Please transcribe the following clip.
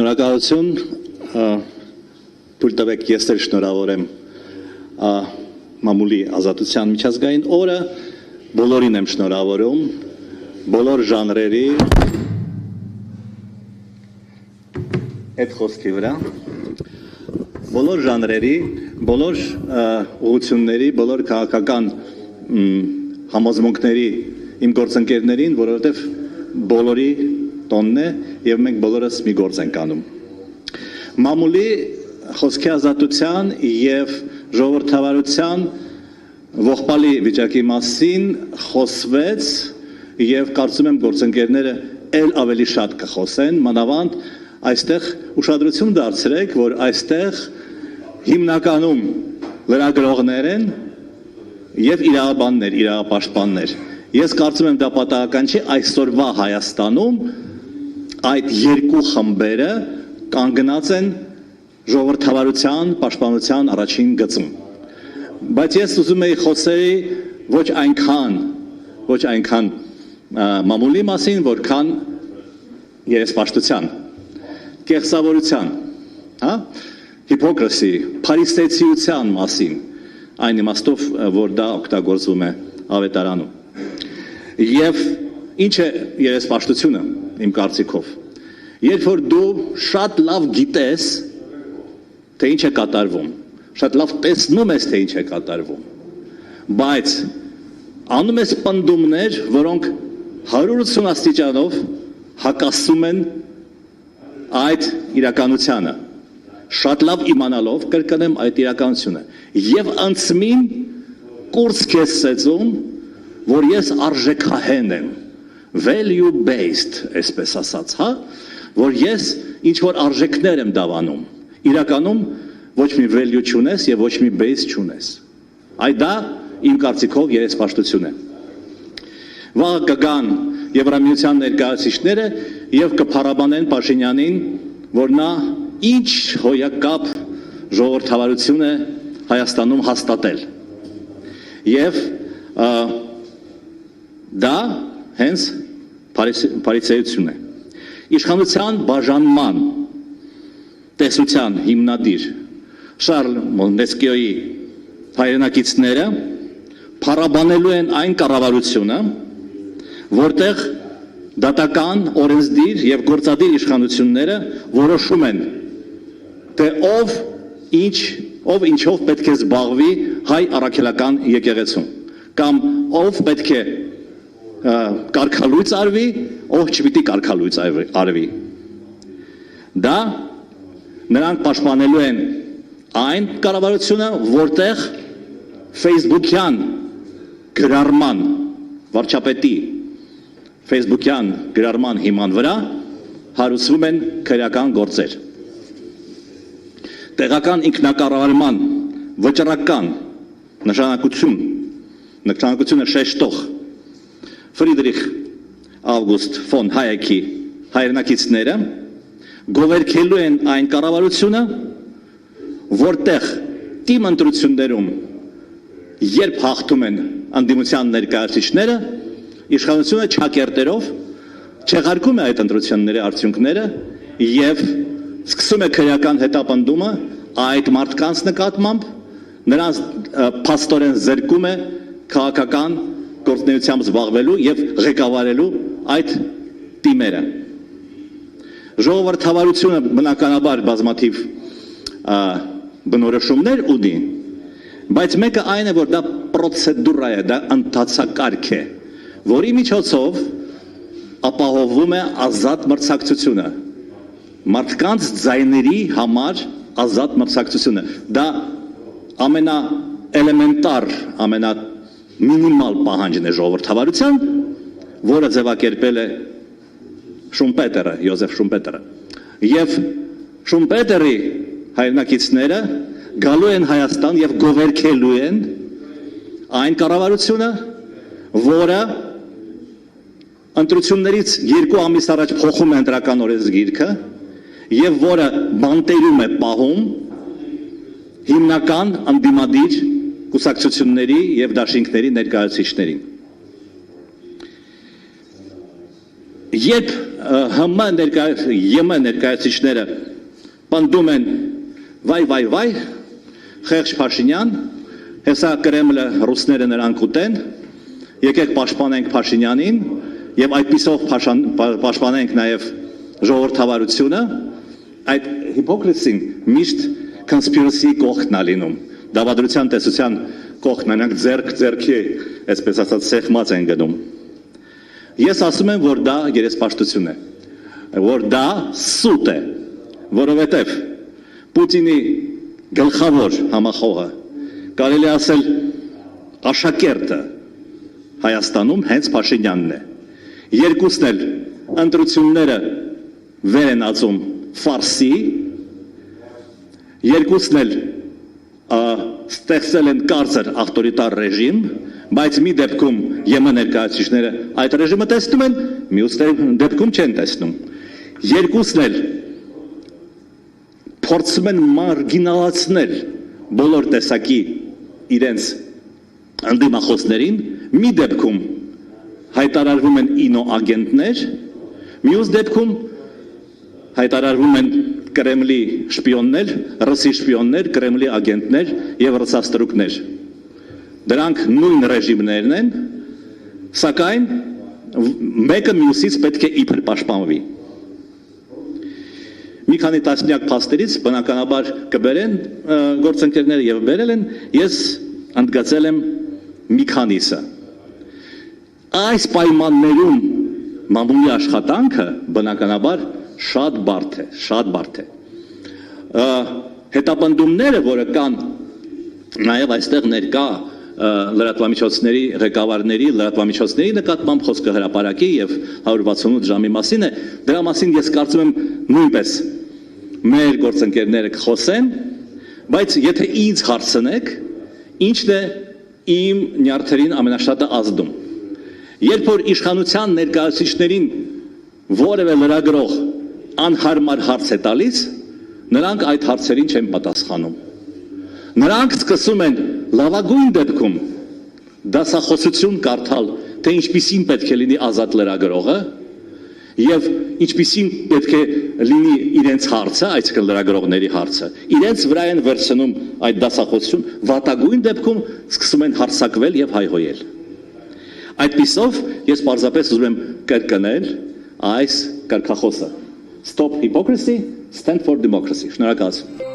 Շնորհակալություն, թույլ տվեք ես էլ շնորհավորեմ մամուլի ազատության միջազգային օրը, բոլորին եմ շնորհավորում, բոլոր ժանրերի այդ խոսքի վրա, բոլոր ժանրերի, բոլոր ուղղությունների, բոլոր քաղաքական համոզմունքների իմ գործընկերներին, որովհետև բոլորի տոնն է եւ մենք բոլորս մի գործ ենք անում։ Մամուլի խոսքի ազատության եւ ժողովրդավարության ողբալի վիճակի մասին խոսվեց եւ կարծում եմ գործընկերները ել ավելի շատ կխոսեն, մանավանդ այստեղ ուշադրություն դարձրեք, որ այստեղ հիմնականում լրագրողներ են եւ իրավաբաններ, իրավապաշտպաններ։ Ես կարծում եմ դա պատահական չի, այսօրվա Հայաստանում այդ երկու խմբերը կանգնած են ժողովրդավարության, պաշտպանության առաջին գծում։ Բայց ես ուզում եի խոսեի ոչ այնքան մամուլի մասին, որքան երեսպաշտության, կեղծավորության, հիպոկրիսի, փարիսեցիության մասին, այն իմաստով, որ դա օգտագործվում է ավետարանում։ Եվ ինչ է երեսպաշտությունը իմ կարծիքով, երբ որ դու շատ լավ գիտես, թե ինչ է կատարվում, շատ լավ տեսնում ես, թե ինչ է կատարվում, բայց անում ես պնդումներ, որոնք 180 աստիճանով հակասում են այդ իրականությանը, շատ լավ իմանալով կրկնեմ այդ իրականությունը, եւ անցմին կուրս քեզ սեծում, որ ես արժեքահեն եմ, value based, այսպես ասած, որ ես ինչ որ արժեքներ եմ դավանում, իրականում ոչ մի value չունես եւ ոչ մի base չունես։ Այդ դա իմ կարծիքով երեսպաշտություն է։ Վաղ կգան Եվրամիության ներկայացուցիչները եւ կփառաբանեն Փաշինյանին, որ նա ինչ հոյակապ ժողովրդավարություն է Հայաստանում հաստատել։ Եվ դա հենց փարիսեություն է։ Իշխանության բաժանման տեսության հիմնադիր Շարլ Մոնտեսկիոյի հայրենակիցները փառաբանելու են այն կառավարությունը, որտեղ դատական, օրենսդիր եւ գործադիր իշխանությունները որոշում են, թե ով ինչով պետք է զբաղվի հայ առաքելական եկեղեցում, կամ ով պետք է կարգալույծ արվի, ով չպիտի կարգալույծ արվի։ Դա նրանք պաշտպանելու են այն կառավարությունը, որտեղ Facebook-յան գրառման վարչապետի Facebook-յան գրառման հիման վրա հարուցվում են քրեական գործեր։ Տեղական ինքնակառավարման վճռական նշանակությունը շեշտող Ֆրիդրիխ Ավգուստ ֆոն Հայեկի հայրենակիցները գովերքելու են այն կառավարությունը, որտեղ թիմ ընտրություններում երբ հաղթում են անդիմության ներկայացուցիչները, իշխանությունը չակերտերով չեղարկում է այդ ընտրությունների արդյունքները եւ սկսում է քրեական հետապնդումը այդ մարդկանց նկատմամբ, նրանց փաստորեն զրկում է քաղաքական գործունեությամբ զբաղվելու եւ ղեկավարելու այդ թիմերը։ Ժողովրդավարությունը բնականաբար բազմաթիվ բնորոշումներ ունի, բայց մեկը այն է, որ դա պրոցեդուրա է, դա ընթացակարգ է, որի միջոցով ապահովվում է ազատ մրցակցությունը, մարդկանց ձայների համար ազատ մրցակցությունը, դա ամենաէլեմենտար, ամենամինիմալ պահանջն է ժողովրդավարության, որը ձևակերպել է Շումպետերը, Յոզեֆ Շումպետերը։ Եվ Շումպետերի հայրենակիցները գալու են Հայաստան եւ գովերքելու են այն կառավարությունը, որը ընտրություններից 2 ամիս առաջ փոխում է ընտրական օրենսգիրքը եւ որը բանտերում է պահում հիմնական անդիմադիր կուսակցությունների եւ դաշինքների ներկայացուցիչներին։ երբ ԵՄ ներկայացուցիչները պնդում են վայ, խեղճ Փաշինյան, հեսա Կրեմլը ռուսները նրան կուտեն, եկեք պաշտպանենք Փաշինյանին եւ այդպիսով պաշտպանենք նաեւ ժողովրդավարությունը, այդ հիպոկրիսին միշտ conspiracy կողքն է լինում, դավադրության տեսության կողքն, նրանք ձեռքի, այսպես ասած, սեղմած են գնում։ Ես ասում եմ, որ դա երեսպաշտություն է, որ դա սուտ է, որովհետև Պուտինի գլխավոր համախոհը, կարելի ասել աշակերտը Հայաստանում հենց Փաշինյանն է։ Երկուսն էլ ընտրությունները վեր են ածում ֆարսի, երկուսն էլ ստեղծել են կարծր ավտորիտար ռեժիմ, բայց մի դեպքում ԵՄ ներկայացուցիչները այդ ռեժիմը տեսնում են, մյուս դեպքում չեն տեսնում։ Երկուսն էլ փորձում են մարգինալացնել բոլոր տեսակի իրենց ընդդիմախոսներին, մի դեպքում հայտարարվում են ինոագենտներ, մյուս դեպքում հայտարարվում են Կրեմլի շպիոններ, ռուսի շպիոններ, Կրեմլի ագենտներ եւ ռուսաստրուկներ։ Դրանք նույն ռեժիմներն են, սակայն մեկը մյուսից պետք է իբր պաշտպանվի։ Մի քանի տասնյակ փաստերից բնականաբար կբերեն գործընկերները եւ բերել են, ես ընդգծել եմ մի քանիսը։ Այս պայմաններում մամուլի աշխատանքը բնականաբար շատ բարդ է։ Հետապնդումները, որը կան նաև այստեղ ներկա լրատվամիջոցների ղեկավարների, լրատվամիջոցների նկատմամբ խոսքը հրապարակի եւ 168 ժամի մասին է, դրա մասին ես կարծում եմ նույնպես մեր գործընկերները կխոսեն, բայց եթե ինձ հարցնեք, ինչն է իմ նյարդերին ամենաշատը ազդում։ Երբ որ իշխանության ներկայացուցիչներին որևէ լրագրող անհարմար հարց է տալիս, նրանք այդ հարցերին չեն պատասխանում։ Նրանք սկսում են լավագույն դեպքում դասախոսություն կարդալ, թե ինչպիսին պետք է լինի ազատ լրագրողը եւ ինչպիսին պետք է լինի իրենց հարցը, այսինքն լրագրողների հարցը։ Իրենց վրա են վերցնում այդ դասախոսություն, վատագույն դեպքում սկսում են հարձակվել եւ հայհոյել։ Այդպիսով ես պարզապես ուզում եմ կրկնել այս կարգախոսը. Stop hypocrisy, stand for democracy. Շնորհակալություն։